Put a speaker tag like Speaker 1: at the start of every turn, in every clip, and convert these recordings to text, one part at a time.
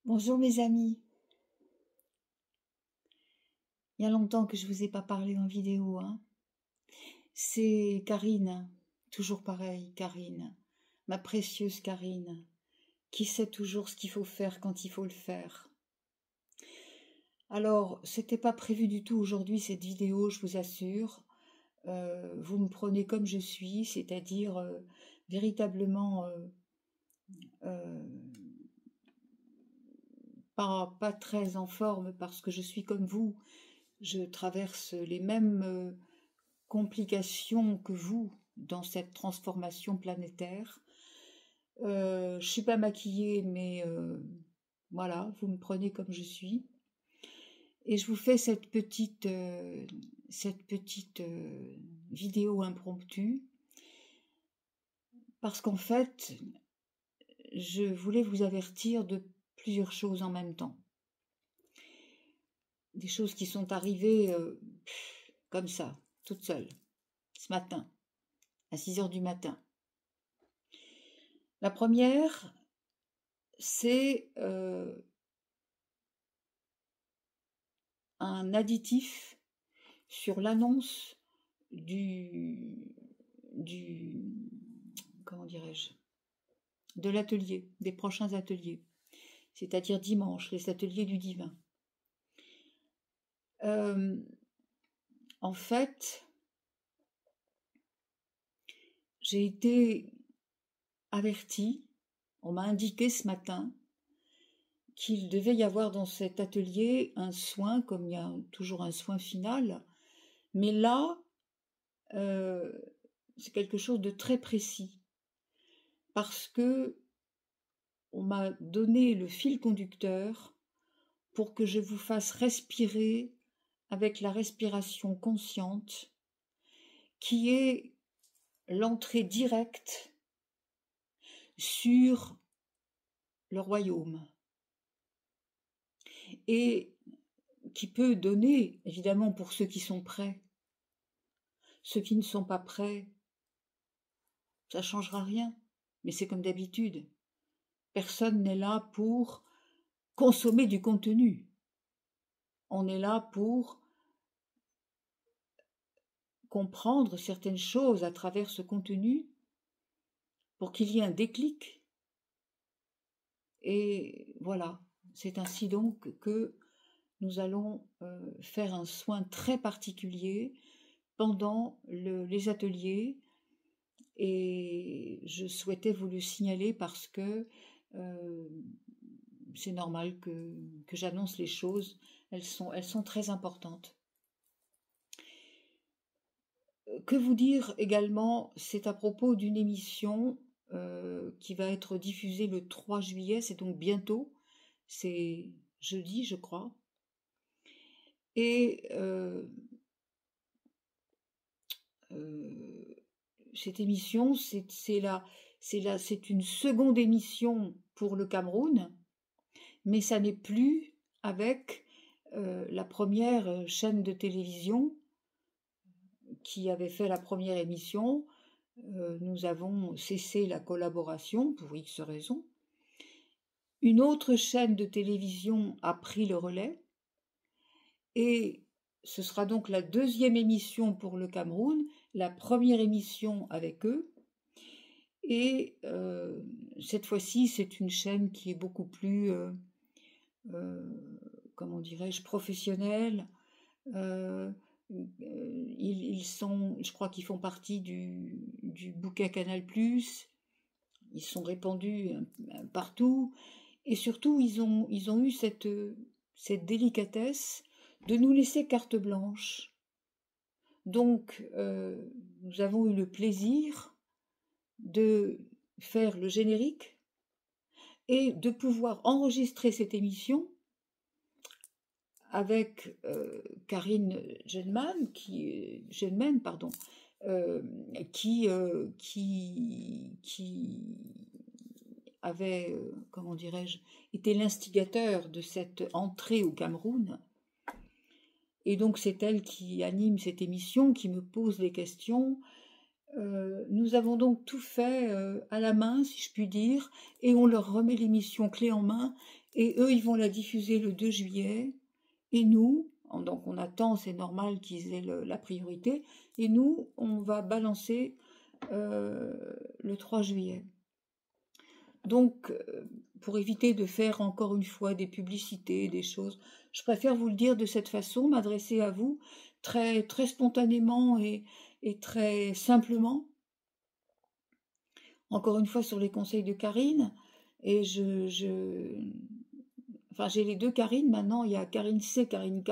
Speaker 1: Bonjour mes amis, il y a longtemps que je vous ai pas parlé en vidéo, hein. C'est Karine, toujours pareil, Karine, ma précieuse Karine, qui sait toujours ce qu'il faut faire quand il faut le faire. Alors, c'était pas prévu du tout aujourd'hui cette vidéo, je vous assure. Vous me prenez comme je suis, c'est-à-dire véritablement euh, pas très en forme parce que je suis comme vous. Je traverse les mêmes complications que vous dans cette transformation planétaire. Je suis pas maquillée, mais voilà, vous me prenez comme je suis. Et je vous fais cette petite vidéo impromptue parce qu'en fait, je voulais vous avertir de plusieurs choses en même temps. Des choses qui sont arrivées comme ça, toutes seules, ce matin, à 6 heures du matin. La première, c'est un additif sur l'annonce du comment dirais-je, de l'atelier, des prochains ateliers, c'est-à-dire dimanche, les ateliers du divin. En fait, j'ai été avertie, on m'a indiqué ce matin qu'il devait y avoir dans cet atelier un soin, comme il y a toujours un soin final, mais là, c'est quelque chose de très précis, parce que on m'a donné le fil conducteur pour que je vous fasse respirer avec la respiration consciente, qui est l'entrée directe sur le royaume, et qui peut donner, évidemment, pour ceux qui sont prêts. Ceux qui ne sont pas prêts, ça ne changera rien, mais c'est comme d'habitude. Personne n'est là pour consommer du contenu. On est là pour comprendre certaines choses à travers ce contenu, pour qu'il y ait un déclic. Et voilà, c'est ainsi donc que nous allons faire un soin très particulier pendant les ateliers, et je souhaitais vous le signaler parce que c'est normal que j'annonce les choses, elles sont très importantes. Que vous dire également, c'est à propos d'une émission qui va être diffusée le 3 juillet, c'est donc bientôt, c'est jeudi je crois, et cette émission, c'est une seconde émission pour le Cameroun, mais ça n'est plus avec la première chaîne de télévision qui avait fait la première émission. Nous avons cessé la collaboration pour X raisons. Une autre chaîne de télévision a pris le relais, et ce sera donc la deuxième émission pour le Cameroun, la première émission avec eux. Et cette fois-ci, c'est une chaîne qui est beaucoup plus, comment dirais-je, professionnelle. Je crois qu'ils font partie du bouquet Canal+. Ils sont répandus partout. Et surtout, ils ont eu cette délicatesse de nous laisser carte blanche. Donc, nous avons eu le plaisir de faire le générique et de pouvoir enregistrer cette émission avec Karine Genman, qui avait, comment dirais-je, été l'instigateur de cette entrée au Cameroun. Et donc c'est elle qui anime cette émission, qui me pose les questions. Nous avons donc tout fait à la main, si je puis dire, et on leur remet l'émission clé en main, Et eux, ils vont la diffuser le 2 juillet. Et nous, donc on attend, c'est normal qu'ils aient la priorité. Et nous, on va balancer le 3 juillet. Donc, pour éviter de faire encore une fois des publicités, des choses, je préfère vous le dire de cette façon, m'adresser à vous très, très spontanément et très simplement. Encore une fois sur les conseils de Karine. Et enfin, j'ai les deux Karine maintenant, il y a Karine C, Karine K.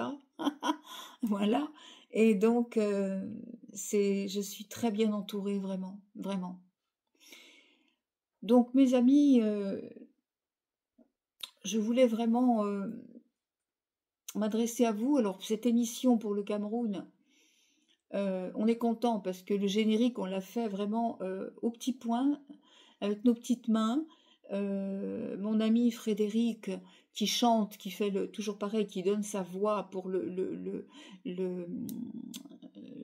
Speaker 1: Voilà. Et donc, je suis très bien entourée, vraiment, vraiment. Donc, mes amis, je voulais vraiment m'adresser à vous. Alors, cette émission pour le Cameroun, on est content parce que le générique, on l'a fait vraiment au petit point, avec nos petites mains. Mon ami Frédéric, qui chante, qui fait toujours pareil, qui donne sa voix pour le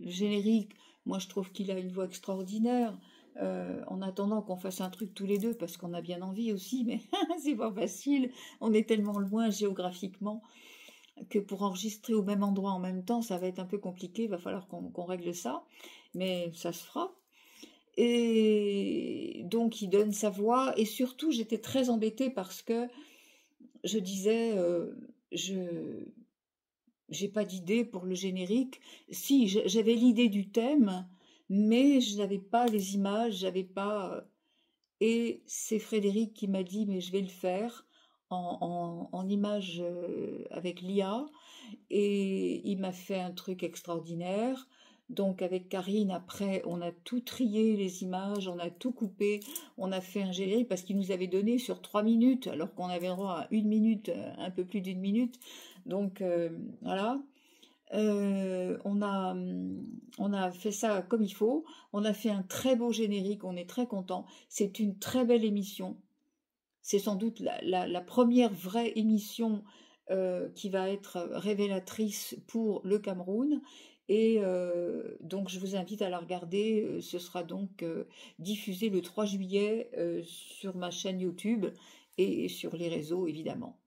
Speaker 1: générique, moi je trouve qu'il a une voix extraordinaire. En attendant qu'on fasse un truc tous les deux, parce qu'on a bien envie aussi, mais c'est pas facile, on est tellement loin géographiquement que pour enregistrer au même endroit en même temps, ça va être un peu compliqué, il va falloir qu'on règle ça, mais ça se fera. Et donc il donne sa voix, et surtout j'étais très embêtée parce que je disais, je j'ai pas d'idée pour le générique. Si, j'avais l'idée du thème, mais je n'avais pas les images, j'avais pas. Et c'est Frédéric qui m'a dit, mais je vais le faire en images avec l'IA. Et il m'a fait un truc extraordinaire. Donc avec Karine, après, on a tout trié les images, on a tout coupé, on a fait un générique parce qu'il nous avait donné sur 3 minutes, alors qu'on avait droit à 1 minute, un peu plus d'1 minute. Donc voilà. On a fait ça comme il faut. On a fait un très beau générique, on est très content. C'est une très belle émission. C'est sans doute la première vraie émission qui va être révélatrice pour le Cameroun. Et donc je vous invite à la regarder. Ce sera donc diffusé le 3 juillet sur ma chaîne YouTube et sur les réseaux évidemment.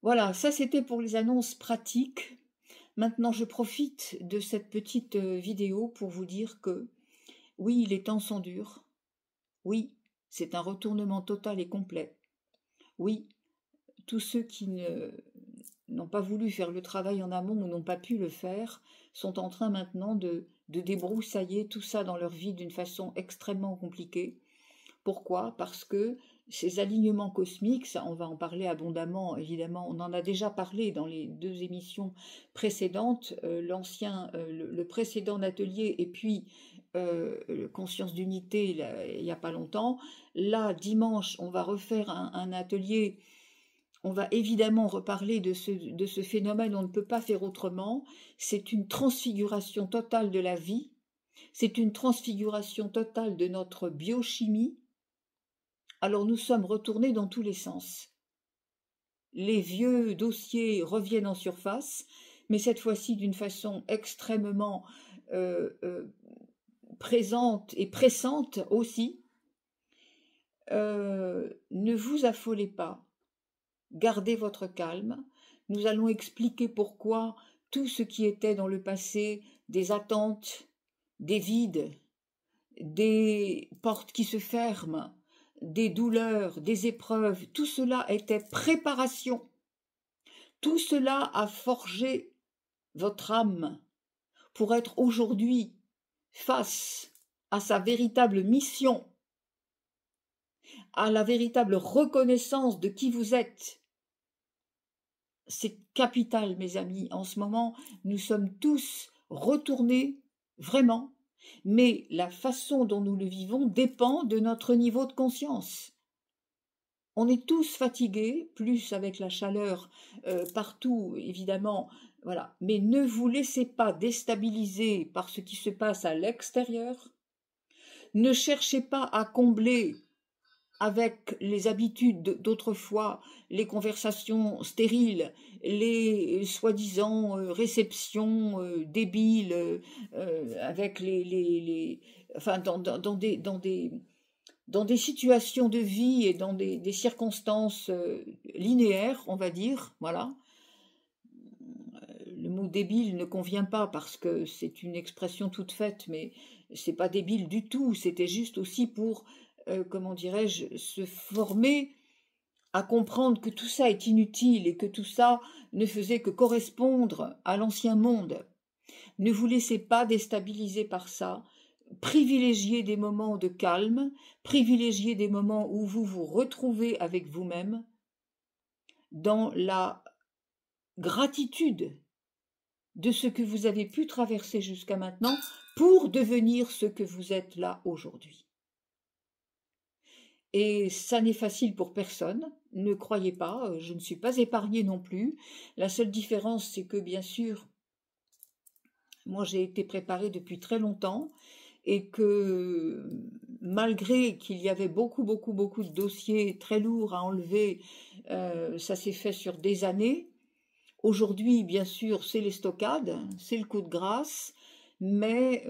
Speaker 1: Voilà, ça c'était pour les annonces pratiques. Maintenant, je profite de cette petite vidéo pour vous dire que oui, les temps sont durs. Oui, c'est un retournement total et complet. Oui, tous ceux qui n'ont pas voulu faire le travail en amont ou n'ont pas pu le faire sont en train maintenant de débroussailler tout ça dans leur vie d'une façon extrêmement compliquée. Pourquoi? Parce que ces alignements cosmiques, ça, on va en parler abondamment, évidemment, on en a déjà parlé dans les 2 émissions précédentes, le précédent atelier et puis Conscience d'unité il n'y a pas longtemps. Là, dimanche, on va refaire un atelier, on va évidemment reparler de ce phénomène, on ne peut pas faire autrement, c'est une transfiguration totale de la vie, c'est une transfiguration totale de notre biochimie. Alors nous sommes retournés dans tous les sens. Les vieux dossiers reviennent en surface, mais cette fois-ci d'une façon extrêmement présente et pressante aussi. Ne vous affolez pas, gardez votre calme. Nous allons expliquer pourquoi tout ce qui était dans le passé, des attentes, des vides, des portes qui se ferment, des douleurs, des épreuves, tout cela était préparation. Tout cela a forgé votre âme pour être aujourd'hui face à sa véritable mission, à la véritable reconnaissance de qui vous êtes. C'est capital, mes amis. En ce moment, nous sommes tous retournés, vraiment, mais la façon dont nous le vivons dépend de notre niveau de conscience. On est tous fatigués, plus avec la chaleur partout, évidemment, voilà. Mais ne vous laissez pas déstabiliser par ce qui se passe à l'extérieur. Ne cherchez pas à combler avec les habitudes d'autrefois, les conversations stériles, les soi-disant réceptions débiles, avec enfin dans des dans des situations de vie et dans des circonstances linéaires, on va dire, voilà. Le mot débile ne convient pas parce que c'est une expression toute faite, mais c'est pas débile du tout, c'était juste aussi pour, comment dirais-je, se former à comprendre que tout ça est inutile et que tout ça ne faisait que correspondre à l'ancien monde. Ne vous laissez pas déstabiliser par ça. Privilégiez des moments de calme, privilégiez des moments où vous vous retrouvez avec vous-même dans la gratitude de ce que vous avez pu traverser jusqu'à maintenant pour devenir ce que vous êtes là aujourd'hui. Et ça n'est facile pour personne, ne croyez pas, je ne suis pas épargnée non plus. La seule différence, c'est que bien sûr, moi j'ai été préparée depuis très longtemps et que malgré qu'il y avait beaucoup de dossiers très lourds à enlever, ça s'est fait sur des années. Aujourd'hui, bien sûr, c'est les stockades, c'est le coup de grâce, mais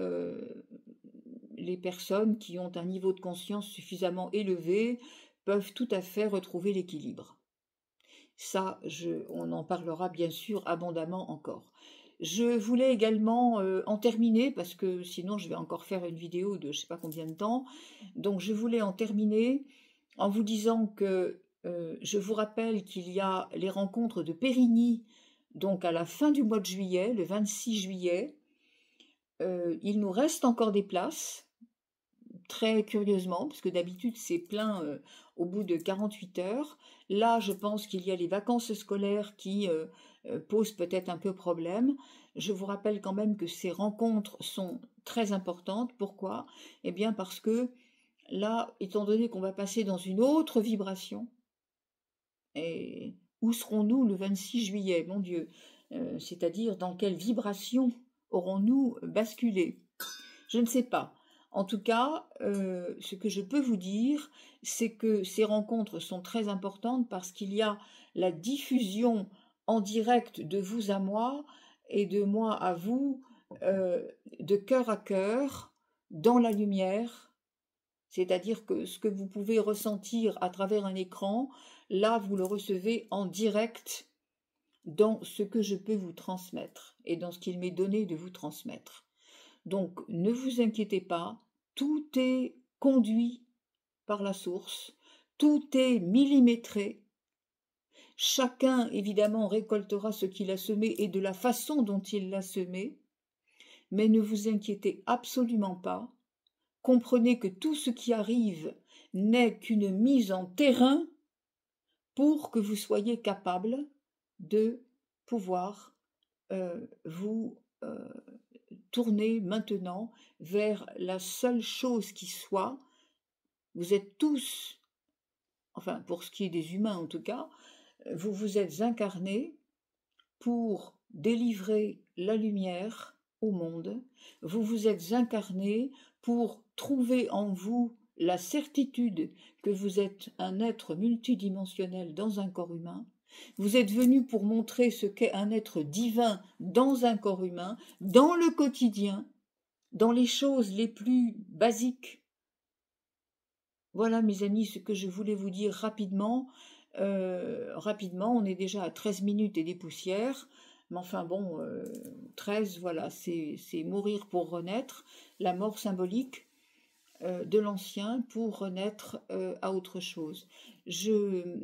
Speaker 1: les personnes qui ont un niveau de conscience suffisamment élevé peuvent tout à fait retrouver l'équilibre. Ça, on en parlera bien sûr abondamment encore. Je voulais également en terminer, parce que sinon je vais encore faire une vidéo de je ne sais pas combien de temps, donc je voulais en terminer en vous disant que je vous rappelle qu'il y a les rencontres de Périgny, donc à la fin du mois de juillet, le 26 juillet. Il nous reste encore des places, très curieusement, parce que d'habitude c'est plein au bout de 48 heures. Là, je pense qu'il y a les vacances scolaires qui posent peut-être un peu problème. Je vous rappelle quand même que ces rencontres sont très importantes. Pourquoi? Eh bien parce que là, étant donné qu'on va passer dans une autre vibration, et où serons-nous le 26 juillet, mon Dieu? C'est-à-dire dans quelle vibration aurons-nous basculé? Je ne sais pas. En tout cas, ce que je peux vous dire, c'est que ces rencontres sont très importantes parce qu'il y a la diffusion en direct de vous à moi et de moi à vous, de cœur à cœur, dans la lumière. C'est-à-dire que ce que vous pouvez ressentir à travers un écran, là, vous le recevez en direct dans ce que je peux vous transmettre et dans ce qu'il m'est donné de vous transmettre. Donc, ne vous inquiétez pas, tout est conduit par la source, tout est millimétré. Chacun, évidemment, récoltera ce qu'il a semé et de la façon dont il l'a semé, mais ne vous inquiétez absolument pas. Comprenez que tout ce qui arrive n'est qu'une mise en terrain pour que vous soyez capable de pouvoir vous tourner maintenant vers la seule chose qui soit. Vous êtes tous, enfin pour ce qui est des humains en tout cas, vous vous êtes incarnés pour délivrer la lumière au monde, vous vous êtes incarnés pour trouver en vous la certitude que vous êtes un être multidimensionnel dans un corps humain. Vous êtes venus pour montrer ce qu'est un être divin dans un corps humain, dans le quotidien, dans les choses les plus basiques. Voilà, mes amis, ce que je voulais vous dire rapidement. Rapidement, on est déjà à 13 minutes et des poussières. Mais enfin bon, 13, voilà, c'est mourir pour renaître, la mort symbolique de l'ancien pour renaître à autre chose. Je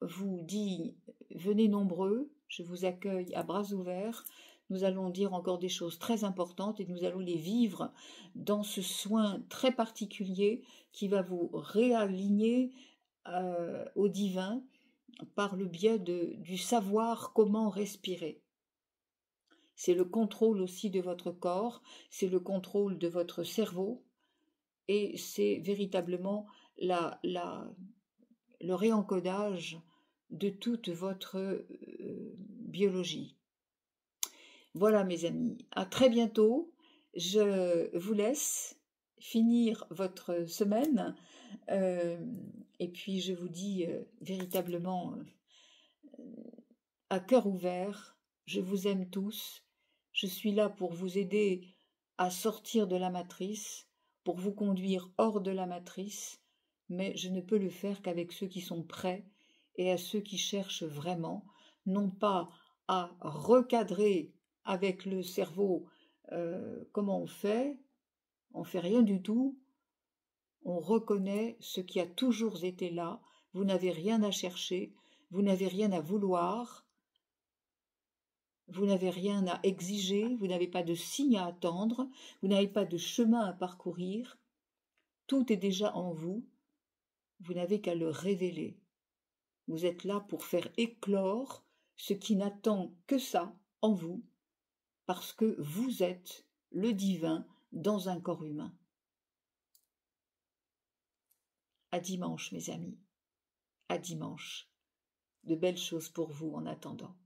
Speaker 1: vous dis, venez nombreux, je vous accueille à bras ouverts. Nous allons dire encore des choses très importantes et nous allons les vivre dans ce soin très particulier qui va vous réaligner au divin par le biais du savoir comment respirer. C'est le contrôle aussi de votre corps, c'est le contrôle de votre cerveau et c'est véritablement le réencodage de toute votre biologie. Voilà mes amis, à très bientôt. Je vous laisse finir votre semaine et puis je vous dis véritablement à cœur ouvert, je vous aime tous, je suis là pour vous aider à sortir de la matrice, pour vous conduire hors de la matrice, mais je ne peux le faire qu'avec ceux qui sont prêts et à ceux qui cherchent vraiment, non pas à recadrer avec le cerveau comment on fait rien du tout, on reconnaît ce qui a toujours été là, vous n'avez rien à chercher, vous n'avez rien à vouloir, vous n'avez rien à exiger, vous n'avez pas de signe à attendre, vous n'avez pas de chemin à parcourir, tout est déjà en vous, vous n'avez qu'à le révéler. Vous êtes là pour faire éclore ce qui n'attend que ça en vous, parce que vous êtes le divin dans un corps humain. À dimanche, mes amis, à dimanche. De belles choses pour vous en attendant.